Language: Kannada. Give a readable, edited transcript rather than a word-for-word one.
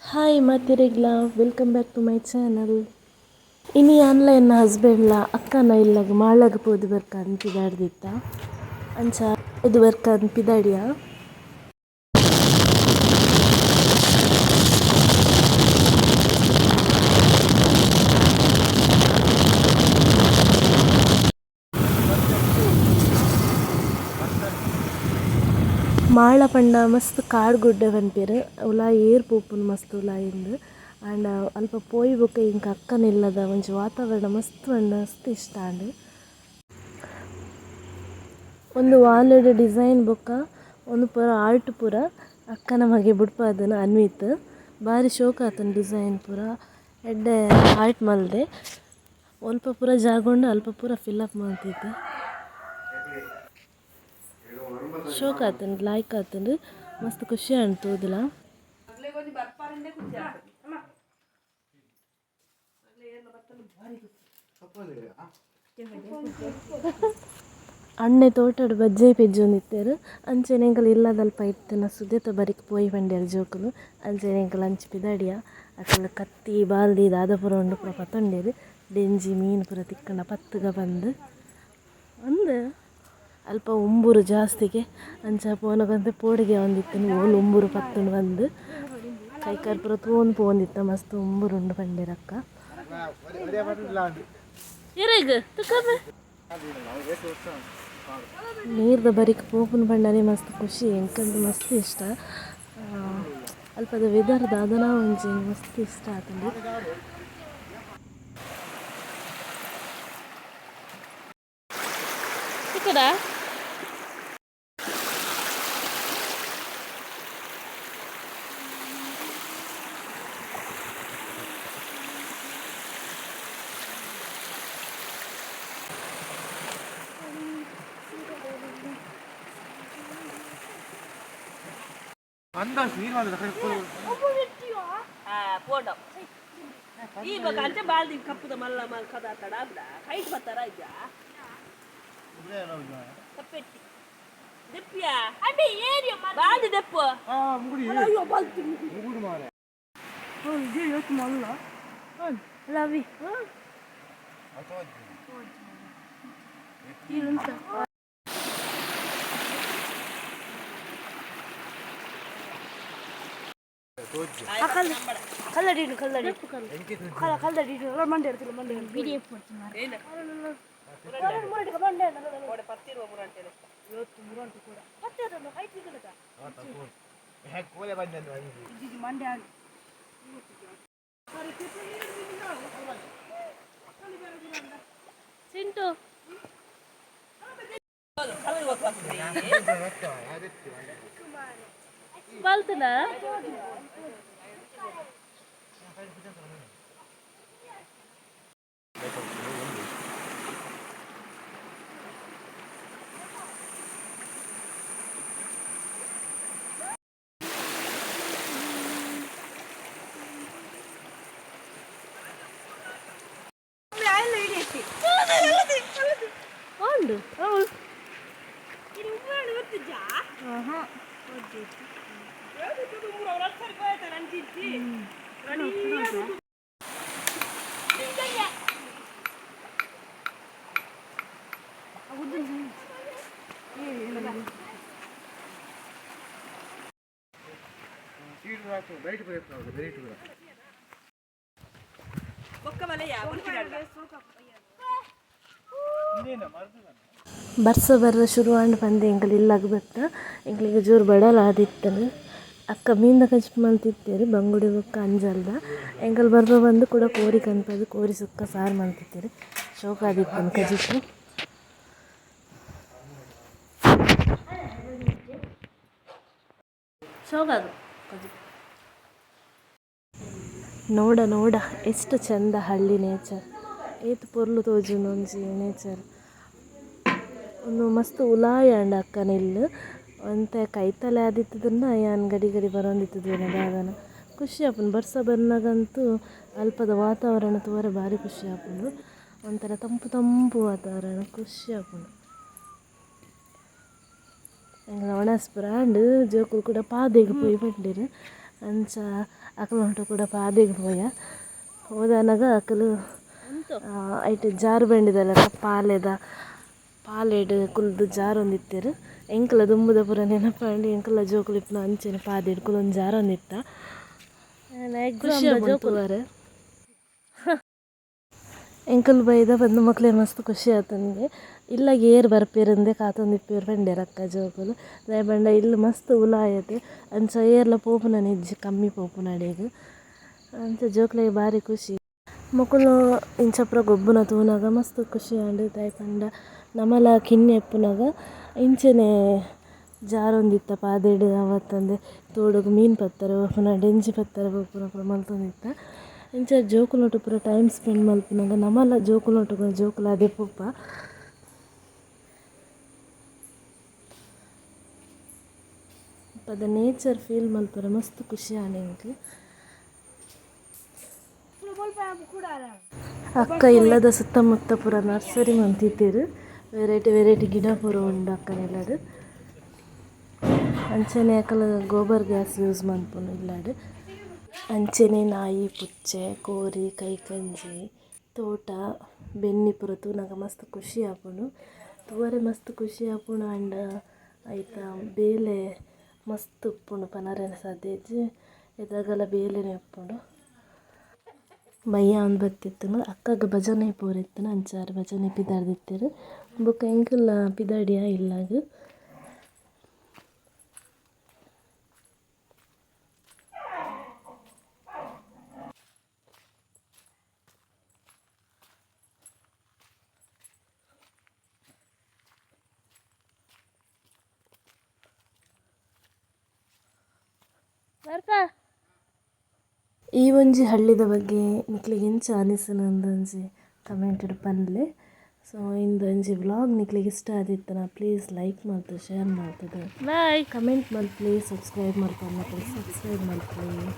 ಹಾಯ್ ಮಾತಿರೆಗ್ಲ welcome back to my channel. ಇನಿ ಅನ್ಲ ಎನ್ನ ಹಸ್ಬೆಂಡ್ಲ ಅಕ್ಕನ ಇಲ್ಲಗ ಮಾಳಗ ಪೋದು ಬರ್ಕ ಅನ್ಪಿದಾಡ್ದಿತ್ತ ಅಂಚ ಪೋದು ಬರ್ಕ ಅನ್ಪಿದಾಡಿಯ. ಮಾಳ ಪಂಡ ಮಸ್ತ್ ಕಾಡು ಗುಡ್ಡ ಪನ್ಪೆರ್ ಉಲಾಯಿ ಏರ್ ಪೋಪುನು ಮಸ್ತ್ ಉಲಾಯಿಂದ್. ಆಂಡ ಅಲ್ಪ ಪೋಯಿ ಬೊಕ ಇಂಕ ಅಕ್ಕನಿಲ್ಲದ ಒಂಜಿ ವಾತಾವರಣ ಮಸ್ತ್ ಪಂಡ ಮಸ್ತ್ ಇಷ್ಟ ಆಂಡ್. ಒಂದು ವಾಲುಡು ಡಿಸೈನ್ ಬೊಕ ಉಂದು ಪೂರ ಆರ್ಟ್ ಪೂರ ಅಕ್ಕನ ಮಗೆ ಬುಡ್ಪಾದಿನ ಅನ್ವಿತ್ ಬಾರಿ ಶೋಕ್ ಆತುಂಡು ಡಿಸೈನ್ ಪೂರ. ಎಡ್ಡೆ ಆರ್ಟ್ ಮಲ್ದೆ ಒಲ್ಪ ಪೂರ ಜಾಗ ಉಂಡು ಅಲ್ಪ ಪೂರ ಫಿಲ್ ಅಪ್ ಮಂತಿತ್ತೆ. ಶೋಕ್ ಆತುಂಡು ಲಾಯ್ಕ್ ಆತುಂಡು ಮಸ್ತ್ ಖುಷಿ ಆಂಡ್ ತೂದಿಲ. ಅಣ್ಣೆ ತೋಟಡ್ ಬಜ್ಜೆ ಪೆಜ್ಜೊಂದಿತ್ತೆರ್ ಅಂಚನೆ ಎಂಕಲ್ ಇಲ್ಲದ ಅಲ್ಪ ಇತ್ತ್ಂಡ ಸುದೆತ ಬರಿಕ್ ಪೋಯಿ ಪಂಡ್ಯರ್ ಜೋಕುಲು. ಅಂಚನೆ ಎಂಕಲ್ ಅಂಚಿ ಪಿದಾಡಿಯ ಅಕುಲು ಕತ್ತಿ ಬಾಲ್ದಿ ದಾದ ಪೂರ ಉಂಡು ಪೂರ ಪತೊಂಡೆರ್. ಡೆಂಜಿ ಮೀನು ಪೂರ ತಿಕ್ಕುಂಡ ಪತ್ತುಗ ಬಂದ್ ಅಂದ್ ಅಲ್ಪ ಉಂಬುರು ಜಾಸ್ತಿಗೆ ಅಂಚ ಪೋನಗಂತೆ ಪೋಡಿಗೆ ಒಂದಿತ್ತುಂಡು ಓಲ್ ಉಂಬುರು ಪತ್ತುಂಡು ಬಂದ್ ಕೈಕಾಲ್ ಪೂರ ತೂನ್ ಪೋಂದಿತ್ತ ಮಸ್ತ್ ಉಂಬುರು ಉಂಡು ಪಂಡೆರಕ್ಕ. ನೀರ್ದ ಬರಿಕ್ ಪೋಪುನ ಪಂಡನೆ ಮಸ್ತ್ ಖುಷಿ ಎಂಕಂತೂ ಮಸ್ತ್ ಇಷ್ಟ. ಅಲ್ಪದ ವೆದರ್ ದಾದನ ಒಂಜಿ ಮಸ್ತ್ ಇಷ್ಟ ಆತುಂಡು. ಅಂದಾಜು ನೀರು ಮಾಡಿದ್ರೆ ಪೋಡ ಈಗ ಕಂಚೆ ಬಾಲ್ದಿ ಕಪ್ಪುದ ಮಲ್ಲ ಮಲ್ ಕದಾತಡ ಅಲ್ಲ ಕೈಟ್ ಬತ್ತಾರ ಇದ್ದ ಕಪ್ಪೆಟ್ಟಿ ದೆಪ್ಪಿಯಾ ಅಡಿ ಏರಿಯ ಬಾಲ್ದಿ ದೆಪ್ಪು ಮುಗುಡಿ ಅಯ್ಯೋ ಬಾಲ್ದಿ ಮುಗುಡು ಮಾರೆ ಇದು ಯೋಚನೆ ಮಲ್ಲ ಲವಿ ಇಲ್ಲಂತ ಕಲ್ಲಡಿ ಕಲ್ಲಡಿ ಕಲ್ಲಡಿ ಮಂಡೆ ಇರ್ತಿಲ್ಲ ಮಂಡೆ ವಿಡಿಯೋ ಮಂಡೆ ಪತ್ತಿರುವ ಮುರಂಟೆ ಇವತ್ತು ಮುರಂಟು ಕೂಡ ಪತ್ತಿರಲ್ಲ ಕೈ ಸಿಗದ ಕೋಲೆ ಬಂದ ಮಂಡೆ ಆಗಿ ಸಿಂಟು ಬಲ್ತನ ಉಂಡು ಬರ್ಸ ಬರ್ರ ಶುರು ಆಂಡ್ ಪಂದೆ ಎಂಕಲ್ ಇಲ್ಲಾಗ ಬತ್ತ ಎಂಕಲಿಗೆ ಜೋರು ಬಡಲ ಆದಿತ್ತನು ಅಕ್ಕ ಮೀನ್ದ ಕಚ್ಪ ಮಲ್ತಿತ್ತೇರು ಬಂಗುಡೆ ಬೊಕ್ಕ ಅಂಜಲ್ದ ಎಂಕಲ್ ಬರ್ಬ ಬಂದು ಕೂಡ ಕೋರಿ ಕನ್ಪದು ಕೋರಿ ಸುಕ್ಕ ಸಾರು ಮಲ್ತಿತ್ತೇರು ಶೋಕ ಆದಿತ್ತನು ಕಜಿಪ್ಪು ಶೋಕಾದು ನೋಡ ನೋಡ ಎಷ್ಟು ಚಂದ ಹಳ್ಳಿ ನೇಚರ್ ಏತು ಪೊರ್ಲು ತೋಜುಂಡು ಒಂಜಿ ನೇಚರ್ ಒಂದು ಮಸ್ತ್ ಉಲಾಯಿ ಆಂಡ ಅಕ್ಕನ ಇಲ್ಲು ಒಂತೆ ಕೈತಲೆ ಆದಿತ್ತದನ್ನ ಯಾನ್ ಗಡಿ ಗಡಿ ಬರೋಂದಿತ್ತದೇನ ದಾದನ ಖುಷಿ ಆಪುಂಡು. ಬರ್ಸ ಬರ್ನಗಂತೂ ಅಲ್ಪದ ವಾತಾವರಣ ತೋರೆ ಭಾರಿ ಖುಷಿ ಆಪುಂಡು. ಒಂಥರ ತಂಪು ತಂಪು ವಾತಾವರಣ ಖುಷಿ ಆಪುಂಡು. ಎಂಗಳ ಒಣಸ್ಪುರ ಆಂಡ್ ಜೋಕುಲು ಕೂಡ ಪಾದೆಗ್ ಪೋಯಿ ಪಂಡೆರ್ ಅಂಚ ಅಕಲಂಟು ಕೂಡ ಪಾದೆಗೆ ಹೋದನಗ ಅಕಲು ಐಟ್ ಜಾರು ಬಂಡಿದಲ್ಲ ಪಾಲೆಡ್ ಕುಲ್ದು ಜಾರು ಒಂದಿತ್ತೇರು ಎಂಕಲ ದುಂಬುದ ಪೂರ ನೆನಪಂಡು ಎಂಕಲ ಜೋಕುಲು ಇಪ್ಪುನ ಅಂಚೆನೆ ಪಾದೆಡ್ ಕುಲೊಂದು ಜಾರು ಒಂದಿತ್ತ ಜೋಕುಲು ಎಂಕಲ್ ಬೈದ ಬಂದು ಮಕ್ಳೇ ಮಸ್ತ್ ಖುಷಿ ಆಯ್ತು ನನಗೆ ಇಲ್ಲಾಗ ಏರು ಬರ್ಪೇರಿಂದೆ ಕಾತೊಂದಿಪ್ಪೇರು ಬಂಡ್ಯಾರ ಅಕ್ಕ ಜೋಕುಲು ದಾಯ್ ಬಂಡ ಇಲ್ಲಿ ಮಸ್ತ್ ಉಲಾಯತೆ ಅಂಚ ಏರ್ಲ ಪೋಪುನ ನಿಜ್ಜಿ ಕಮ್ಮಿ ಪೋಪುನ ಅಡೆಗು ಅಂಚ ಜೋಕ್ಲೆಗ್ ಭಾರಿ ಖುಷಿ ಮೊಕುಲು ಇಂಚಪ್ರ ಗೊಬ್ಬುನ ತೂನಾಗ ಮಸ್ತ್ ಖುಷಿ ಆಂಡ್ ದಾಯ್ ಪಂಡ ನಮಲ ಕಿನ್ನೆ ಎಪ್ಪುನಾಗ ಇಂಚೆನೆ ಜಾರೊಂದಿತ್ತ ಪಾದೆಡ್ ಅವತ್ತಂದೆ ತೋಡುಗು ಮೀನು ಪತ್ತರ ಪುನಃ ಡೆಂಜಿ ಪತ್ತರ ಪೂರ ಮಲ್ತೊಂದಿತ್ತ ಇಂಚ ಜೋಕುಲೊಟ್ಟು ಪೂರ ಟೈಮ್ ಸ್ಪೆಂಡ್ ಮಲ್ಪುನಾಗ ನಮಲ ಜೋಕುಲೊಟ್ಟು ಜೋಕುಲು ಅದೇ ಪೋಪ ಪದ ನೇಚರ್ ಫೀಲ್ ಮಲ್ಪುರ ಮಸ್ತ್ ಖುಷಿ ಆಂಡ್ ಅಕ್ಕ ಇಲ್ಲದ ಸುತ್ತಮುತ್ತ ಪೂರ ನರ್ಸರಿ ಮಂತಿತ್ತೇರು ವೆರೈಟಿ ಗಿಡ ಪೂರ ಉಂಡು ಅಕ್ಕನೆಲ್ಲಡು ಅಂಚನೆ ಅಕಲ್ ಗೋಬರ್ ಗ್ಯಾಸ್ ಯೂಸ್ ಮನ್ಪುನು ಇಲ್ಲಾಡು ಅಂಚನೆ ನಾಯಿ ಪುಚ್ಚೆ ಕೋರಿ ಕೈಕಂಜಿ ತೋಟ ಬೆನ್ನಿ ಪೂರ ತೂನಗ ಮಸ್ತ್ ಖುಷಿ ಆಪುಂಡು ತೂವರೆ ಮಸ್ತ್ ಖುಷಿ ಆಪುಂಡು ಆಂಡ ಐತ ಬೇಲೆ ಮಸ್ತ್ ಉಪ್ಪುಂಡು ಪನರೆನ ಸದೇಜಿ ಎದಾಗಲ ಬೇಲೆನೆ ಉಪ್ಪುಂಡು ಬಯ್ಯ ಒಂದು ಬತ್ತಿತ್ತನು ಅಕ್ಕಗ ಭಜನೆ ಪೂರಿತ್ತನು ಅಂಚಾರು ಭಜನೆ ಪಿದಾರ್ದಿತ್ತೇರು ಬೊಕ ಎಂಕಲ್ಲ ಪಿದಾಡಿಯ ಇಲ್ಲಾಗ ಈ ಒಂಜಿ ಹಳ್ಳಿದ ಬಗ್ಗೆ ನಿಕ್ಲಿಗೆ ಎಂಚ ಅನಿಸನಂದೊಂಜಿ ಕಮೆಂಟೆಡ್ ಪನ್ಲೆ ಸೊ ಇಂದೊಂಜಿ ವ್ಲಾಗ್ ನಿಕ್ಲಿಗೆ ಇಷ್ಟ ಆದಿತ್ತನ ಪ್ಲೀಸ್ ಲೈಕ್ ಮಾಡ್ತು ಶೇರ್ ಮಾಡ್ತದೆ ಕಮೆಂಟ್ ಮಲ್ಪಲಿ ಸಬ್ಸ್ಕ್ರೈಬ್ ಮಾಡ್ಕೊಂಡು ಸಬ್ಸ್ಕ್ರೈಬ್ ಮಲ್ಪಲಿ.